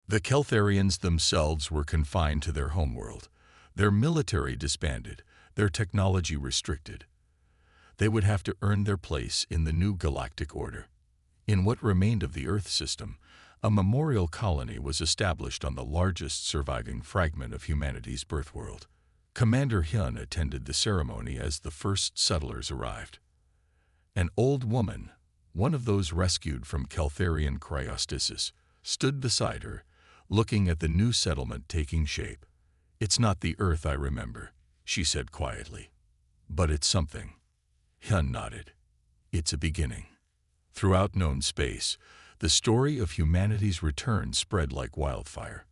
The Keltharians themselves were confined to their homeworld, their military disbanded, their technology restricted. They would have to earn their place in the new galactic order. In what remained of the Earth system, a memorial colony was established on the largest surviving fragment of humanity's birthworld. Commander Hyun attended the ceremony as the first settlers arrived. An old woman, one of those rescued from Keltharian cryostasis, stood beside her, looking at the new settlement taking shape. "It's not the Earth I remember," she said quietly. "But it's something." Hyun nodded. "It's a beginning." Throughout known space, the story of humanity's return spread like wildfire.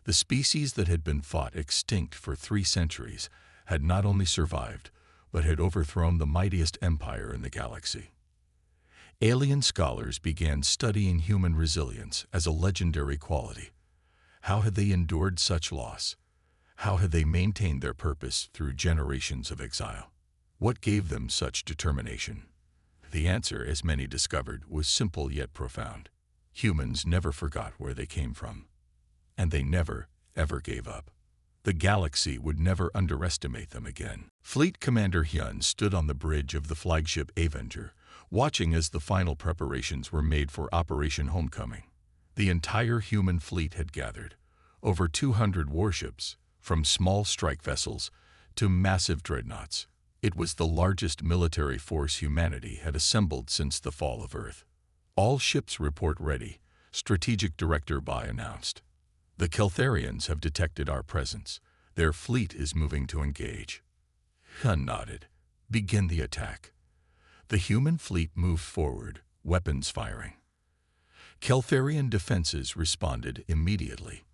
The species that had been thought extinct for 3 centuries had not only survived, but had overthrown the mightiest empire in the galaxy. Alien scholars began studying human resilience as a legendary quality. How had they endured such loss? How had they maintained their purpose through generations of exile? What gave them such determination? The answer, as many discovered, was simple yet profound. Humans never forgot where they came from. And they never, ever gave up. The galaxy would never underestimate them again. Fleet Commander Hyun stood on the bridge of the flagship Avenger, watching as the final preparations were made for Operation Homecoming. The entire human fleet had gathered, over 200 warships, from small strike vessels to massive dreadnoughts. It was the largest military force humanity had assembled since the fall of Earth. "All ships report ready," Strategic Director Bai announced. "The Keltharians have detected our presence. Their fleet is moving to engage." Hyun nodded. "Begin the attack." The human fleet moved forward, weapons firing. Keltharian defenses responded immediately.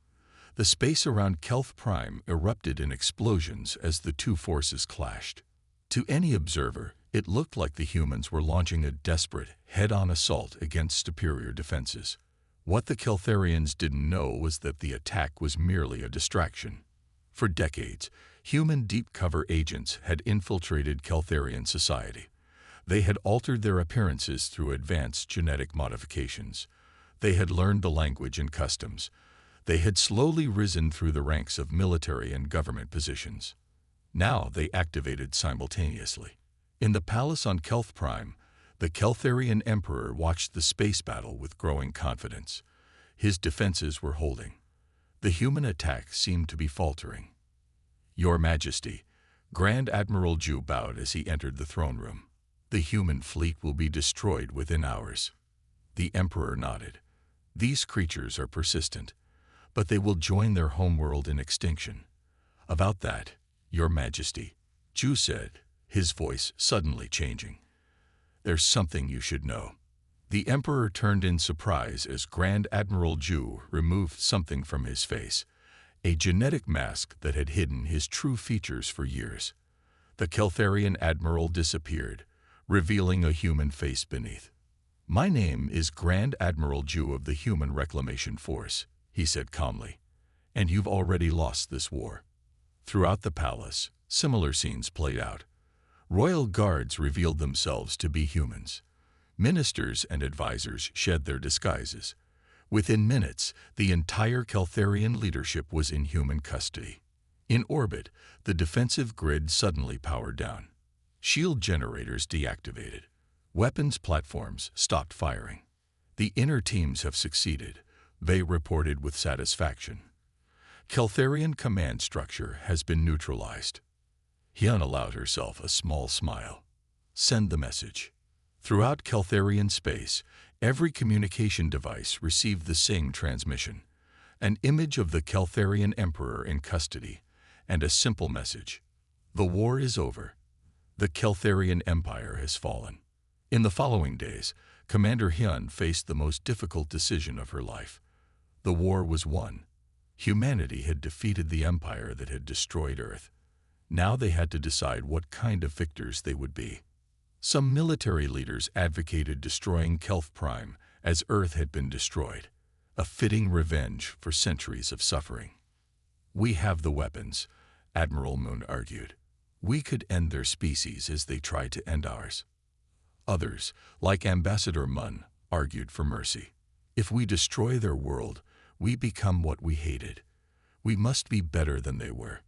The space around Kelth Prime erupted in explosions as the two forces clashed. To any observer, it looked like the humans were launching a desperate, head-on assault against superior defenses. What the Keltharians didn't know was that the attack was merely a distraction. For decades, human deep-cover agents had infiltrated Keltharian society. They had altered their appearances through advanced genetic modifications. They had learned the language and customs. They had slowly risen through the ranks of military and government positions. Now they activated simultaneously. In the palace on Kelth Prime, the Keltharian Emperor watched the space battle with growing confidence. His defenses were holding. The human attack seemed to be faltering. "Your Majesty," Grand Admiral Ju bowed as he entered the throne room. "The human fleet will be destroyed within hours." The Emperor nodded. "These creatures are persistent, but they will join their homeworld in extinction." "About that, Your Majesty," Ju said, his voice suddenly changing. "There's something you should know." The Emperor turned in surprise as Grand Admiral Ju removed something from his face, a genetic mask that had hidden his true features for years. The Keltharian Admiral disappeared, revealing a human face beneath. "My name is Grand Admiral Ju of the Human Reclamation Force," he said calmly, "and you've already lost this war." Throughout the palace, similar scenes played out. Royal guards revealed themselves to be humans. Ministers and advisors shed their disguises. Within minutes, the entire Keltharian leadership was in human custody. In orbit, the defensive grid suddenly powered down. Shield generators deactivated. Weapons platforms stopped firing. "The inner teams have succeeded," they reported with satisfaction. "Keltharian command structure has been neutralized." Hyun allowed herself a small smile. "Send the message." Throughout Keltharian space, every communication device received the same transmission: an image of the Keltharian Emperor in custody, and a simple message: "The war is over. The Keltharian Empire has fallen." In the following days, Commander Hyun faced the most difficult decision of her life. The war was won. Humanity had defeated the empire that had destroyed Earth. Now they had to decide what kind of victors they would be. Some military leaders advocated destroying Kelth Prime as Earth had been destroyed, a fitting revenge for centuries of suffering. "We have the weapons," Admiral Moon argued. "We could end their species as they tried to end ours." Others, like Ambassador Mun, argued for mercy. "If we destroy their world, We become what we hated. We must be better than they were.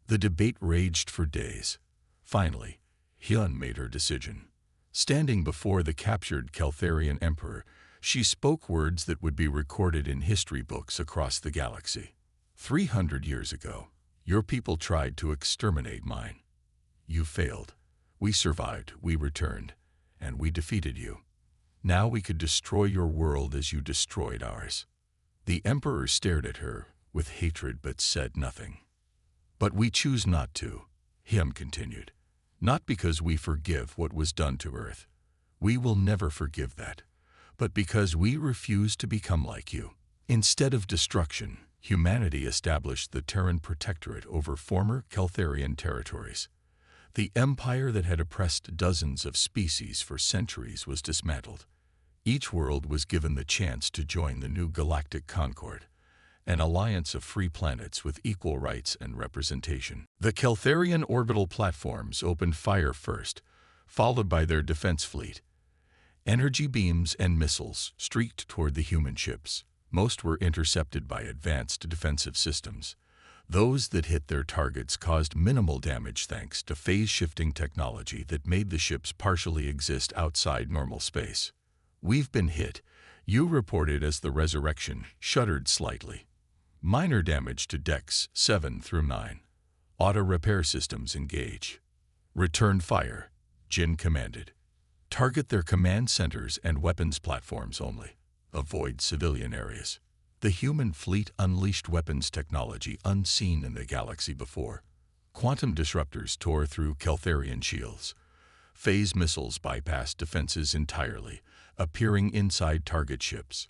The debate raged for days. Finally, Hyun made her decision. Standing before the captured Keltharian emperor, she spoke words that would be recorded in history books across the galaxy. 300 years ago, your people tried to exterminate mine. You failed. We survived, we returned, and we defeated you. Now we could destroy your world as you destroyed ours. The emperor stared at her with hatred but said nothing. But we choose not to, Hyun continued. Not because we forgive what was done to Earth. We will never forgive that. But because we refuse to become like you. Instead of destruction, humanity established the Terran Protectorate over former Keltharian territories. The empire that had oppressed dozens of species for centuries was dismantled. Each world was given the chance to join the new Galactic Concord, an alliance of free planets with equal rights and representation. The Keltharian orbital platforms opened fire first, followed by their defense fleet. Energy beams and missiles streaked toward the human ships. Most were intercepted by advanced defensive systems. Those that hit their targets caused minimal damage thanks to phase-shifting technology that made the ships partially exist outside normal space. We've been hit, you reported as the Resurrection shuddered slightly. Minor damage to decks 7 through 9. Auto repair systems engage. Return fire, Jin commanded. Target their command centers and weapons platforms only. Avoid civilian areas. The human fleet unleashed weapons technology unseen in the galaxy before. Quantum disruptors tore through Keltharian shields. Phase missiles bypassed defenses entirely, appearing inside target ships.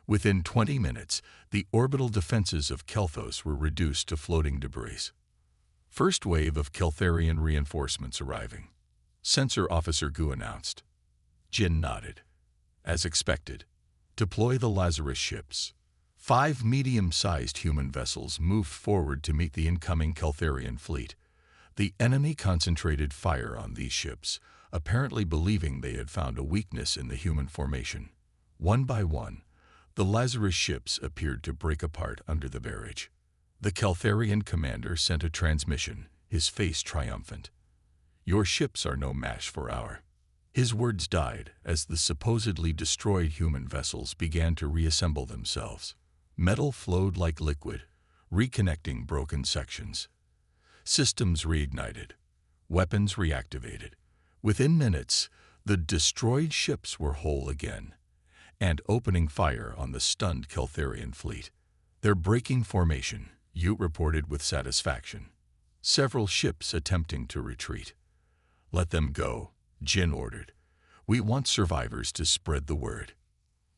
Within 20 minutes, the orbital defenses of Kelthos were reduced to floating debris. First wave of Keltharian reinforcements arriving. Sensor Officer Gu announced. Jin nodded. As expected, deploy the Lazarus ships. 5 medium-sized human vessels moved forward to meet the incoming Keltharian fleet. The enemy concentrated fire on these ships, apparently believing they had found a weakness in the human formation. One by one, the Lazarus ships appeared to break apart under the barrage. The Keltharian commander sent a transmission, his face triumphant. Your ships are no match for our. His words died as the supposedly destroyed human vessels began to reassemble themselves. Metal flowed like liquid, reconnecting broken sections. Systems reignited. Weapons reactivated. Within minutes, the destroyed ships were whole again, and opening fire on the stunned Keltharian fleet. They're breaking formation, Ute reported with satisfaction. Several ships attempting to retreat. Let them go, Jin ordered. We want survivors to spread the word.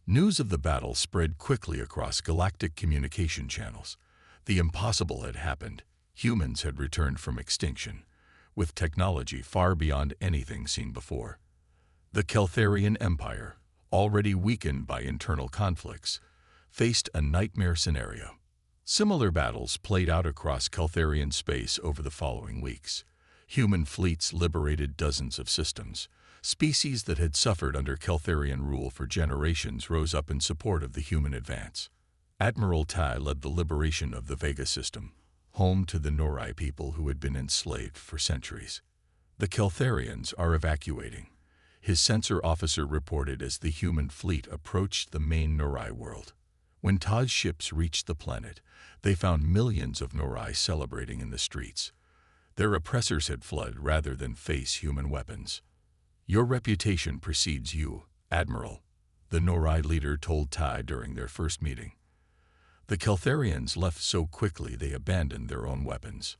News of the battle spread quickly across galactic communication channels. The impossible had happened. Humans had returned from extinction, with technology far beyond anything seen before. The Keltharian Empire, already weakened by internal conflicts, faced a nightmare scenario. Similar battles played out across Keltharian space over the following weeks. Human fleets liberated dozens of systems. Species that had suffered under Keltharian rule for generations rose up in support of the human advance. Admiral Tai led the liberation of the Vega system, home to the Norai people who had been enslaved for centuries. The Keltharians are evacuating, his sensor officer reported as the human fleet approached the main Norai world. When Tai's ships reached the planet, they found millions of Norai celebrating in the streets. Their oppressors had fled rather than face human weapons. Your reputation precedes you, Admiral, the Norai leader told Tai during their first meeting. The Keltharians left so quickly they abandoned their own weapons.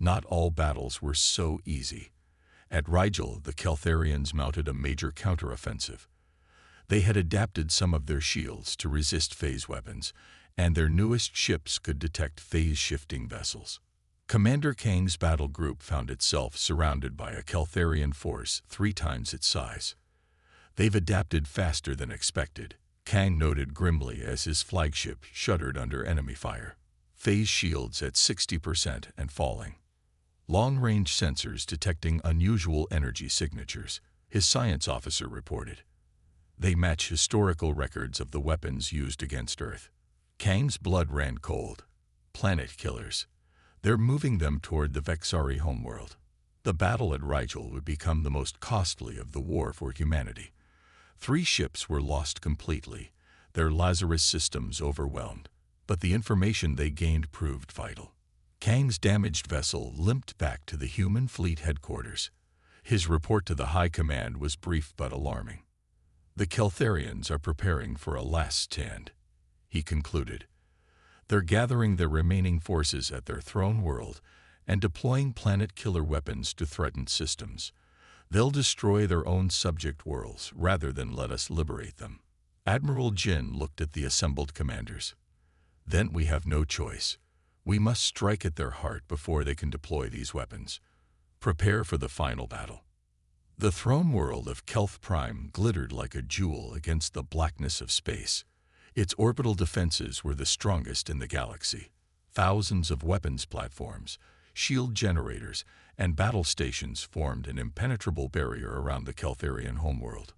Not all battles were so easy. At Rigel, the Keltharians mounted a major counteroffensive. They had adapted some of their shields to resist phase weapons, and their newest ships could detect phase-shifting vessels. Commander Kang's battle group found itself surrounded by a Keltharian force 3 times its size. They've adapted faster than expected, Kang noted grimly as his flagship shuddered under enemy fire. Phase shields at 60% and falling. Long-range sensors detecting unusual energy signatures, his science officer reported. They match historical records of the weapons used against Earth. Kang's blood ran cold. Planet killers. They're moving them toward the Vexari homeworld. The battle at Rigel would become the most costly of the war for humanity. 3 ships were lost completely, their Lazarus systems overwhelmed, but the information they gained proved vital. Kang's damaged vessel limped back to the human fleet headquarters. His report to the High Command was brief but alarming. The Keltharians are preparing for a last stand, he concluded. They're gathering their remaining forces at their throne world and deploying planet-killer weapons to threatened systems. They'll destroy their own subject worlds rather than let us liberate them. Admiral Jin looked at the assembled commanders. Then we have no choice. We must strike at their heart before they can deploy these weapons. Prepare for the final battle. The throne world of Kelth Prime glittered like a jewel against the blackness of space. Its orbital defenses were the strongest in the galaxy. Thousands of weapons platforms, shield generators, and battle stations formed an impenetrable barrier around the Keltharian homeworld.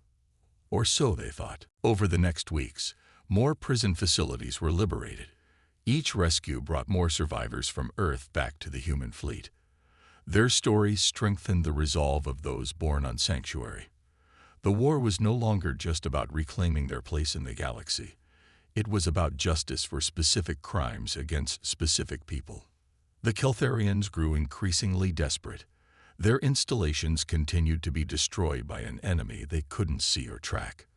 Or so they thought. Over the next weeks, more prison facilities were liberated. Each rescue brought more survivors from Earth back to the human fleet. Their stories strengthened the resolve of those born on Sanctuary. The war was no longer just about reclaiming their place in the galaxy. It was about justice for specific crimes against specific people. The Keltharians grew increasingly desperate. Their installations continued to be destroyed by an enemy they couldn't see or track.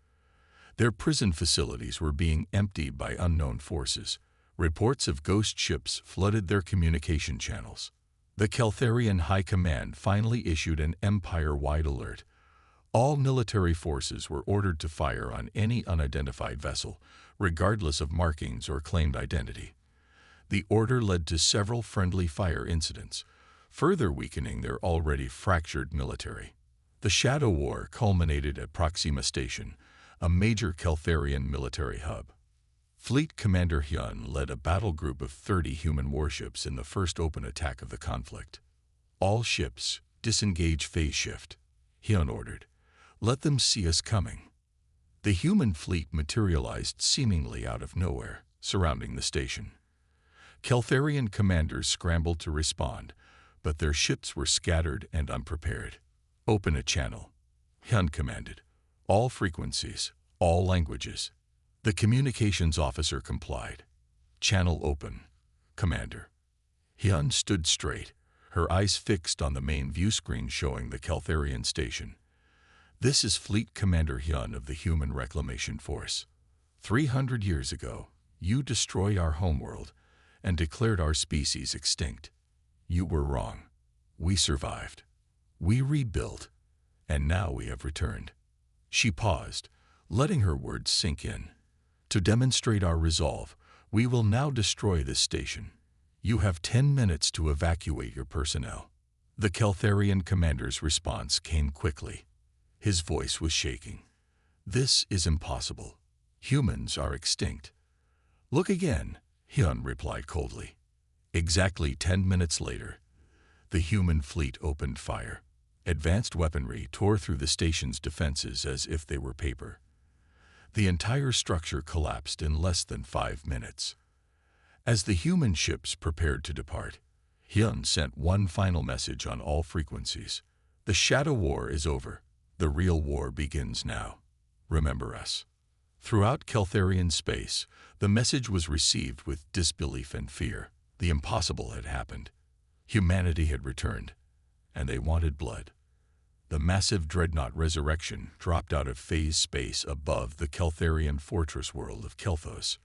Their prison facilities were being emptied by unknown forces. Reports of ghost ships flooded their communication channels. The Keltharian High Command finally issued an empire-wide alert. All military forces were ordered to fire on any unidentified vessel, regardless of markings or claimed identity. The order led to several friendly fire incidents, further weakening their already fractured military. The Shadow War culminated at Proxima Station, a major Keltharian military hub. Fleet Commander Hyun led a battle group of 30 human warships in the first open attack of the conflict. All ships, disengage phase shift, Hyun ordered. Let them see us coming. The human fleet materialized seemingly out of nowhere, surrounding the station. Keltharian commanders scrambled to respond, but their ships were scattered and unprepared. Open a channel, Hyun commanded. All frequencies, all languages. The communications officer complied. Channel open, Commander. Hyun stood straight, her eyes fixed on the main view screen showing the Keltharian station. This is Fleet Commander Hyun of the Human Reclamation Force. 300 years ago, you destroyed our homeworld and declared our species extinct. You were wrong. We survived. We rebuilt, and now we have returned. She paused, letting her words sink in. To demonstrate our resolve, we will now destroy this station. You have 10 minutes to evacuate your personnel. The Keltharian commander's response came quickly. His voice was shaking. This is impossible. Humans are extinct. Look again, Hyun replied coldly. Exactly 10 minutes later, the human fleet opened fire. Advanced weaponry tore through the station's defenses as if they were paper. The entire structure collapsed in less than 5 minutes. As the human ships prepared to depart, Hyun sent one final message on all frequencies. The Shadow War is over. The real war begins now. Remember us. Throughout Keltharian space, the message was received with disbelief and fear. The impossible had happened. Humanity had returned, and they wanted blood. The massive dreadnought Resurrection dropped out of phase space above the Keltharian fortress world of Kelthos.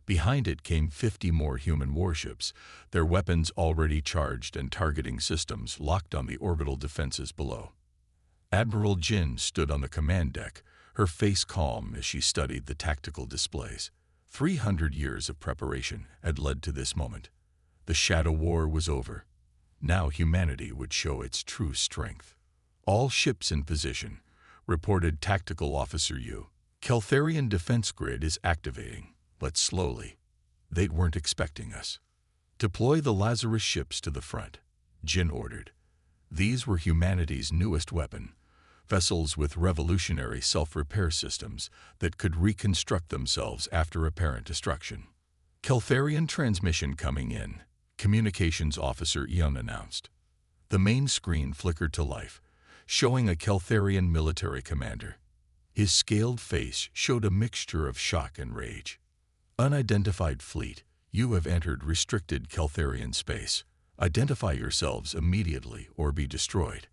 Behind it came 50 more human warships, their weapons already charged and targeting systems locked on the orbital defenses below. Admiral Jin stood on the command deck, her face calm as she studied the tactical displays. 300 years of preparation had led to this moment. The Shadow War was over. Now humanity would show its true strength. All ships in position, reported Tactical Officer Yu. Keltharian defense grid is activating, but slowly. They weren't expecting us. Deploy the Lazarus ships to the front, Jin ordered. These were humanity's newest weapon, vessels with revolutionary self-repair systems that could reconstruct themselves after apparent destruction. Keltharian transmission coming in, Communications Officer Ion announced. The main screen flickered to life, showing a Keltharian military commander. His scaled face showed a mixture of shock and rage. Unidentified fleet, you have entered restricted Keltharian space. Identify yourselves immediately or be destroyed.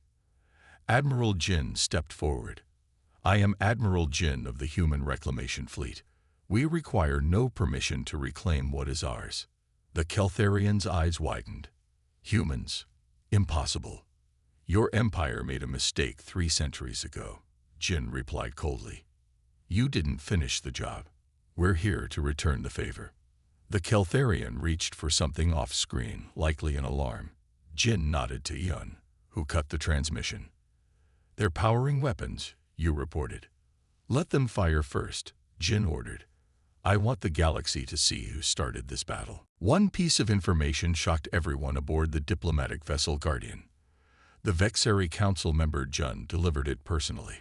Admiral Jin stepped forward. I am Admiral Jin of the Human Reclamation Fleet. We require no permission to reclaim what is ours. The Keltharian's eyes widened. Humans? Impossible. Your empire made a mistake 3 centuries ago, Jin replied coldly. You didn't finish the job. We're here to return the favor. The Keltharian reached for something off-screen, likely an alarm. Jin nodded to Ion, who cut the transmission. They're powering weapons, you reported. Let them fire first, Jin ordered. I want the galaxy to see who started this battle. One piece of information shocked everyone aboard the diplomatic vessel Guardian. The Vexari Council member Jun delivered it personally.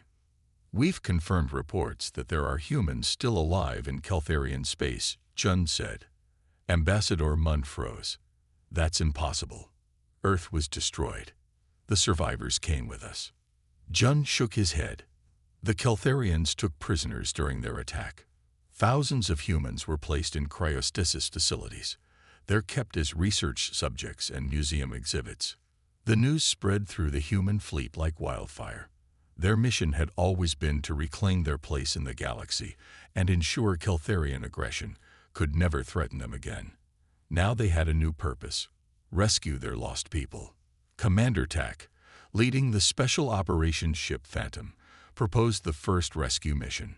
We've confirmed reports that there are humans still alive in Keltharian space, Jun said. Ambassador Mund froze. That's impossible. Earth was destroyed. The survivors came with us. Jun shook his head. The Keltharians took prisoners during their attack. Thousands of humans were placed in cryostasis facilities. They're kept as research subjects and museum exhibits. The news spread through the human fleet like wildfire. Their mission had always been to reclaim their place in the galaxy and ensure Keltharian aggression could never threaten them again. Now they had a new purpose: rescue their lost people. Commander Tak, leading the Special Operations Ship Phantom, proposed the first rescue mission.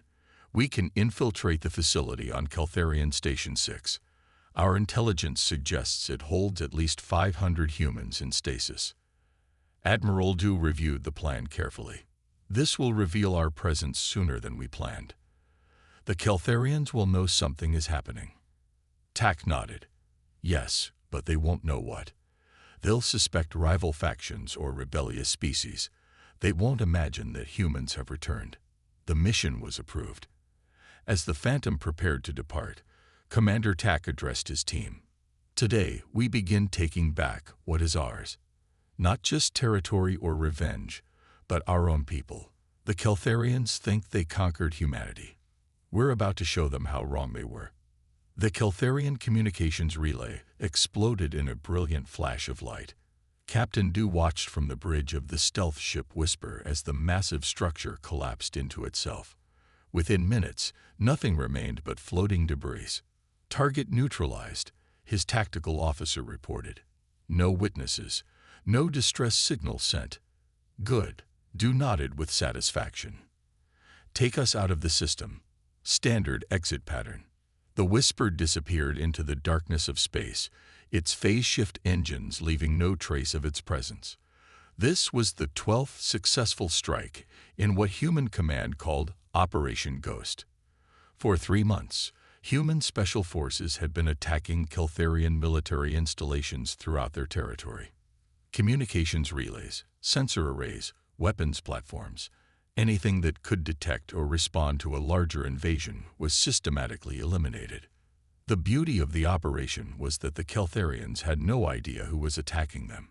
We can infiltrate the facility on Keltharian Station 6. Our intelligence suggests it holds at least 500 humans in stasis. Admiral Du reviewed the plan carefully. This will reveal our presence sooner than we planned. The Keltharians will know something is happening. Tak nodded. Yes, but they won't know what. They'll suspect rival factions or rebellious species. They won't imagine that humans have returned. The mission was approved. As the Phantom prepared to depart, Commander Tak addressed his team. Today, we begin taking back what is ours. Not just territory or revenge, but our own people. The Keltharians think they conquered humanity. We're about to show them how wrong they were. The Keltharian communications relay exploded in a brilliant flash of light. Captain Du watched from the bridge of the stealth ship Whisper as the massive structure collapsed into itself. Within minutes, nothing remained but floating debris. Target neutralized, his tactical officer reported. No witnesses, no distress signal sent. Good, Du nodded with satisfaction. Take us out of the system. Standard exit pattern. The Whisper disappeared into the darkness of space, its phase-shift engines leaving no trace of its presence. This was the 12th successful strike in what Human Command called Operation Ghost. For 3 months, human special forces had been attacking Keltharian military installations throughout their territory. Communications relays, sensor arrays, weapons platforms, anything that could detect or respond to a larger invasion was systematically eliminated. The beauty of the operation was that the Keltharians had no idea who was attacking them.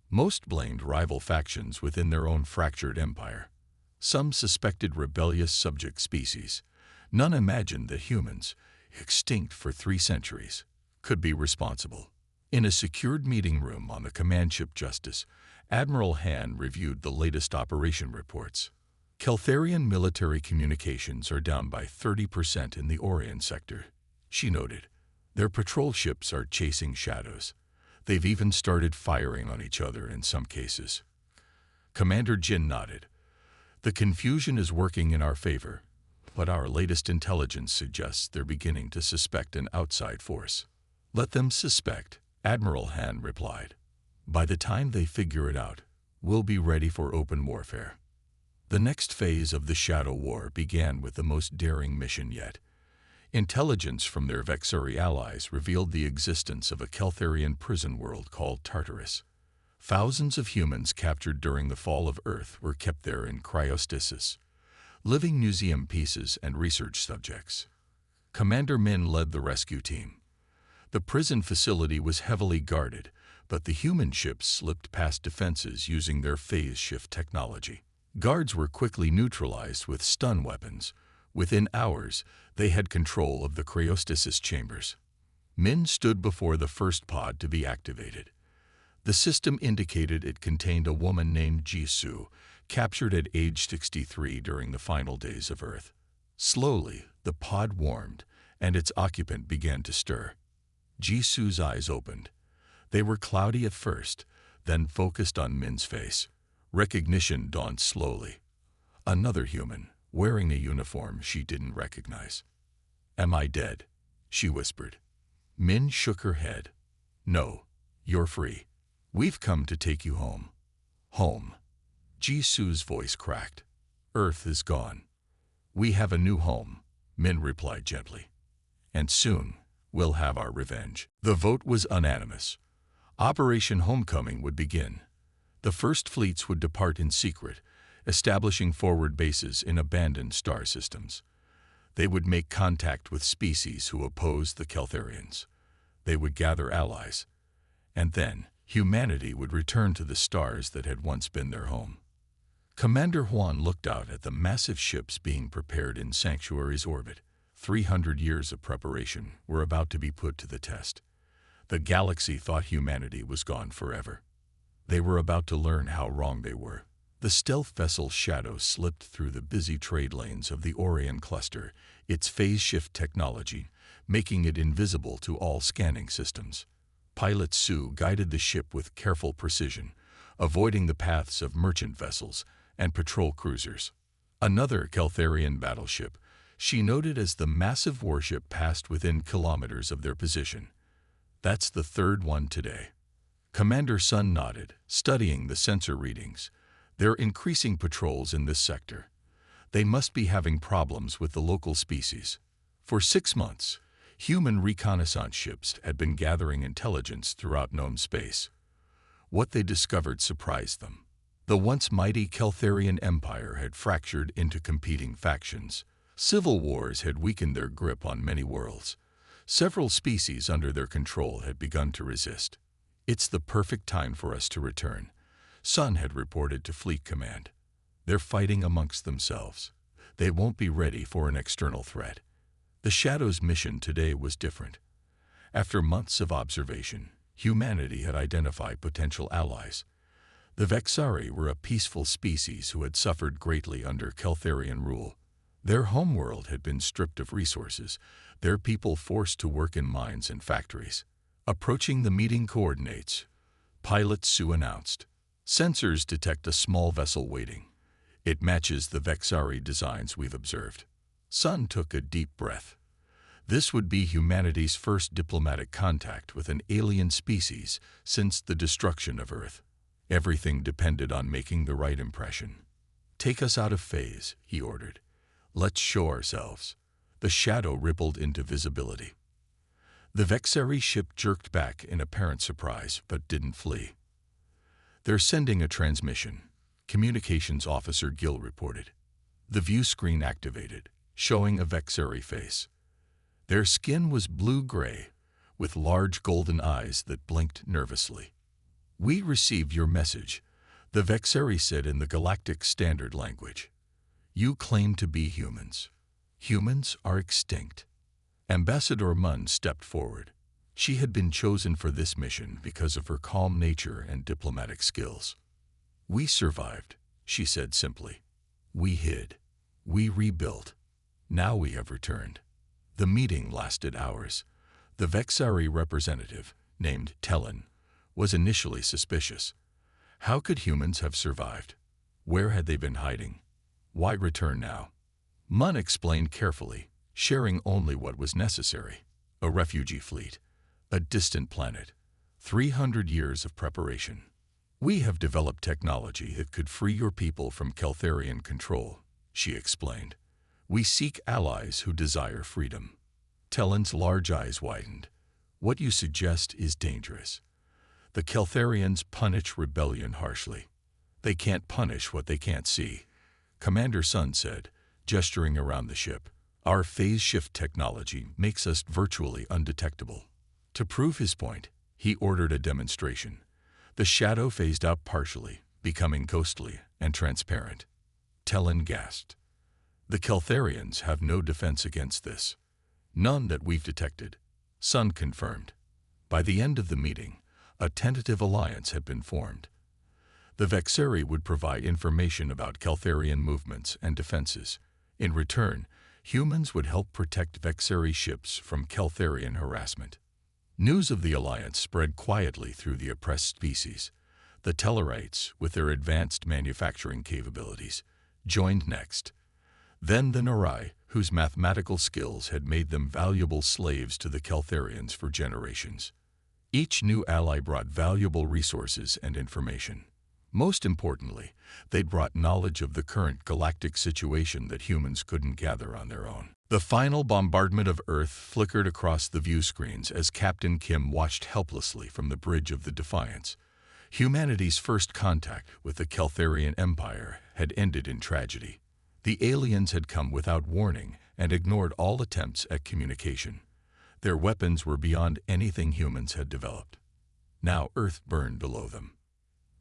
Most blamed rival factions within their own fractured empire. Some suspected rebellious subject species. None imagined that humans, extinct for 3 centuries, could be responsible. In a secured meeting room on the command ship Justice, Admiral Han reviewed the latest operation reports. Keltharian military communications are down by 30% in the Orion sector, she noted. Their patrol ships are chasing shadows. They've even started firing on each other in some cases. Commander Jin nodded. The confusion is working in our favor, but our latest intelligence suggests they're beginning to suspect an outside force. Let them suspect, Admiral Han replied. By the time they figure it out, we'll be ready for open warfare. The next phase of the Shadow War began with the most daring mission yet. Intelligence from their Vexari allies revealed the existence of a Keltharian prison world called Tartarus. Thousands of humans captured during the fall of Earth were kept there in cryostasis, living museum pieces and research subjects. Commander Min led the rescue team. The prison facility was heavily guarded, but the human ships slipped past defenses using their phase shift technology. Guards were quickly neutralized with stun weapons. Within hours, they had control of the cryostasis chambers. Min stood before the first pod to be activated. The system indicated it contained a woman named Jisoo, captured at age 63 during the final days of Earth. Slowly, the pod warmed, and its occupant began to stir. Jisoo's eyes opened. They were cloudy at first, then focused on Min's face. Recognition dawned slowly. Another human, wearing a uniform she didn't recognize. "Am I dead?" she whispered. Min shook her head. "No, you're free. We've come to take you home." "Home?" Jisoo's voice cracked. "Earth is gone. We have a new home," Min replied gently. "And soon, we'll have our revenge." The vote was unanimous. Operation Homecoming would begin. The first fleets would depart in secret, establishing forward bases in abandoned star systems. They would make contact with species who opposed the Keltharians. They would gather allies. And then, humanity would return to the stars that had once been their home. Commander Huan looked out at the massive ships being prepared in Sanctuary's orbit. 300 years of preparation were about to be put to the test. The galaxy thought humanity was gone forever. They were about to learn how wrong they were. The stealth vessel Shadow slipped through the busy trade lanes of the Orion cluster, its phase shift technology, making it invisible to all scanning systems. Pilot Sue guided the ship with careful precision, avoiding the paths of merchant vessels and patrol cruisers. Another Keltharian battleship, she noted as the massive warship passed within kilometers of their position. "That's the third one today." Commander Sun nodded, studying the sensor readings. "They're increasing patrols in this sector. They must be having problems with the local species." For 6 months, human reconnaissance ships had been gathering intelligence throughout known space. What they discovered surprised them. The once mighty Keltharian Empire had fractured into competing factions. Civil wars had weakened their grip on many worlds. Several species under their control had begun to resist. "It's the perfect time for us to return," Sun had reported to Fleet Command. "They're fighting amongst themselves. They won't be ready for an external threat." The Shadow's mission today was different. After months of observation, humanity had identified potential allies. The Vexari were a peaceful species who had suffered greatly under Keltharian rule. Their homeworld had been stripped of resources, their people forced to work in mines and factories. Approaching the meeting coordinates, Pilot Sue announced, "Sensors detect a small vessel waiting. It matches the Vexari designs we've observed." Sun took a deep breath. This would be humanity's first diplomatic contact with an alien species since the destruction of Earth. Everything depended on making the right impression. "Take us out of phase," he ordered. "Let's show ourselves." The Shadow rippled into visibility. The Vexari ship jerked back in apparent surprise, but didn't flee. "They're sending a transmission," Communications Officer Gill reported. The view screen activated, showing a Vexari face. Their skin was blue-gray, with large golden eyes that blinked nervously. "We received your message," the Vexari said in the Galactic Standard language. "You claim to be humans. Humans are extinct." Ambassador Munn stepped forward. She had been chosen for this mission because of her calm nature and diplomatic skills. "We survived," she said simply. "We hid. We rebuilt. Now we have returned." The meeting lasted hours. The Vexari representative, named Tellin, was initially suspicious. How could humans have survived? Where had they been hiding? Why return now? Munn explained carefully, sharing only what was necessary. A refugee fleet. A distant planet. 300 years of preparation. "We have developed technology that could free your people from Keltharian control," she explained. "We seek allies who desire freedom." Tellin's large eyes widened. "What you suggest is dangerous. The Keltharians punish rebellion harshly. They can't punish what they can't see," Commander Sun said, gesturing around the ship. "Our phase shift technology makes us virtually undetectable. To prove his point, he ordered a demonstration. The shadow phased out partially, becoming ghostly and transparent. Tellin gasped. The Keltharians have no defense against this. None that we've detected. Sun confirmed. By the end of the meeting, a tentative alliance had been formed. The Vexeri would provide information about Keltharian movements and defenses. In return, humans would help protect Vexeri ships from Keltharian harassment. News of the alliance spread quietly through the oppressed species. The Tellarites, with their advanced manufacturing capabilities, joined next. Then the Narai, whose mathematical skills had made them valuable slaves to the Keltharians for generations. Each new ally brought valuable resources and information. Most importantly, they brought knowledge of the current galactic situation that humans couldn't gather on their own. The final bombardment of Earth flickered across the view screens as Captain Kim watched helplessly from the bridge of the Defiance. Humanity's first contact with the Keltharian Empire had ended in tragedy. The aliens had come without warning and ignored all attempts at communication. Their weapons were beyond anything humans had developed. Now Earth burned below them.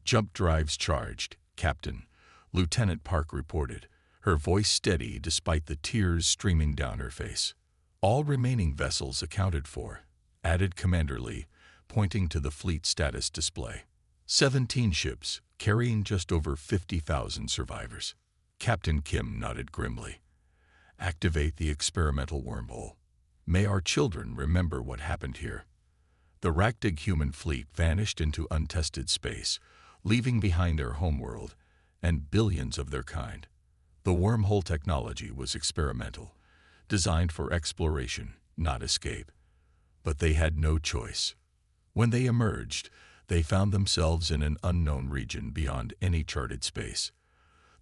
Jump drives charged, Captain, Lieutenant Park reported, her voice steady despite the tears streaming down her face. All remaining vessels accounted for, added Commander Lee, pointing to the fleet status display. 17 ships, carrying just over 50,000 survivors. Captain Kim nodded grimly. Activate the experimental wormhole. May our children remember what happened here. The Rakdig human fleet vanished into untested space, leaving behind their homeworld and billions of their kind. The wormhole technology was experimental, designed for exploration, not escape. But they had no choice. When they emerged, they found themselves in an unknown region beyond any charted space.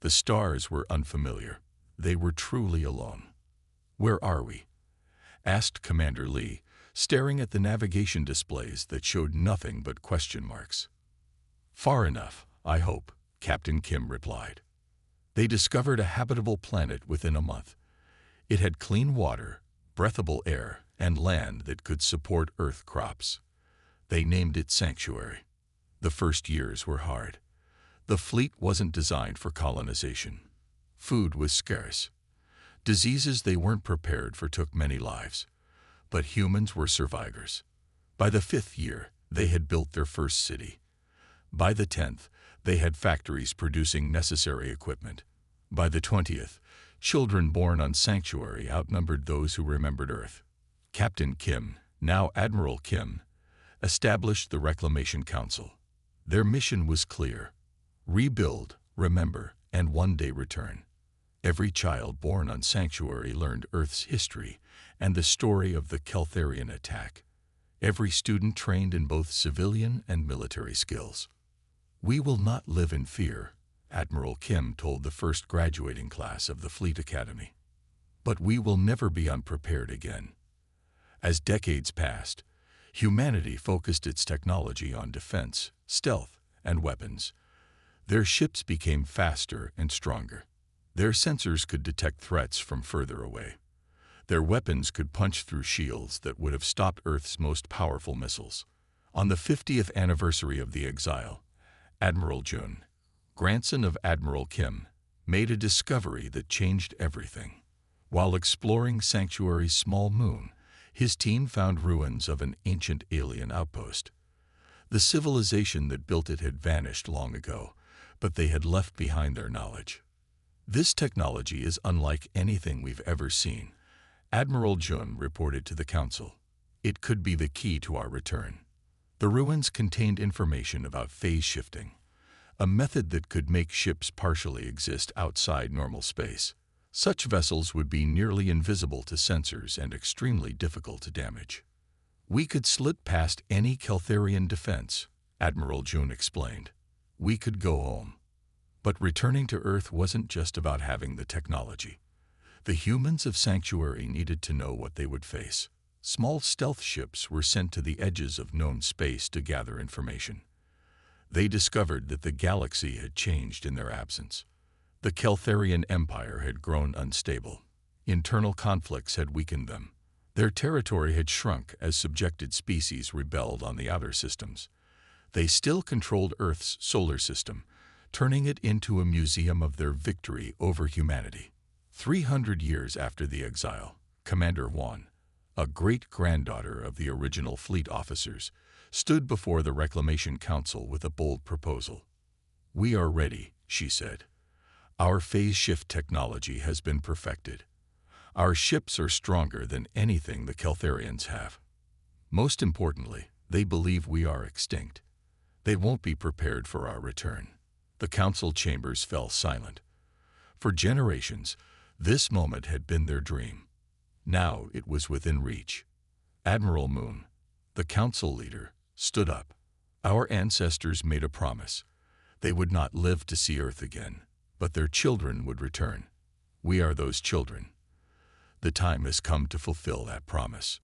The stars were unfamiliar. They were truly alone. "Where are we?" asked Commander Lee, staring at the navigation displays that showed nothing but question marks. "Far enough, I hope," Captain Kim replied. They discovered a habitable planet within a month. It had clean water, breathable air, and land that could support Earth crops. They named it Sanctuary. The first years were hard. The fleet wasn't designed for colonization. Food was scarce. Diseases they weren't prepared for took many lives. But humans were survivors. By the 5th year, they had built their first city. By the 10th, they had factories producing necessary equipment. By the 20th, children born on Sanctuary outnumbered those who remembered Earth. Captain Kim, now Admiral Kim, established the Reclamation Council. Their mission was clear: rebuild, remember, and one day return. Every child born on Sanctuary learned Earth's history and the story of the Keltharian attack. Every student trained in both civilian and military skills. "We will not live in fear," Admiral Kim told the first graduating class of the Fleet Academy. "But we will never be unprepared again." As decades passed, humanity focused its technology on defense, stealth, and weapons. Their ships became faster and stronger. Their sensors could detect threats from further away. Their weapons could punch through shields that would have stopped Earth's most powerful missiles. On the 50th anniversary of the exile, Admiral Jun, grandson of Admiral Kim, made a discovery that changed everything. While exploring Sanctuary's small moon, his team found ruins of an ancient alien outpost. The civilization that built it had vanished long ago, but they had left behind their knowledge. "This technology is unlike anything we've ever seen," Admiral Jun reported to the Council. "It could be the key to our return." The ruins contained information about phase shifting, a method that could make ships partially exist outside normal space. Such vessels would be nearly invisible to sensors and extremely difficult to damage. "We could slip past any Keltharian defense," Admiral Jun explained. "We could go home." But returning to Earth wasn't just about having the technology. The humans of Sanctuary needed to know what they would face. Small stealth ships were sent to the edges of known space to gather information. They discovered that the galaxy had changed in their absence. The Keltharian Empire had grown unstable. Internal conflicts had weakened them. Their territory had shrunk as subjected species rebelled on the outer systems. They still controlled Earth's solar system, turning it into a museum of their victory over humanity. 300 years after the exile, Commander Juan, a great-granddaughter of the original fleet officers, stood before the Reclamation Council with a bold proposal. "We are ready," she said. "Our phase shift technology has been perfected. Our ships are stronger than anything the Keltharians have. Most importantly, they believe we are extinct. They won't be prepared for our return." The council chambers fell silent. For generations, this moment had been their dream. Now it was within reach. Admiral Moon, the council leader, stood up. "Our ancestors made a promise. They would not live to see Earth again, but their children would return. We are those children. The time has come to fulfill that promise."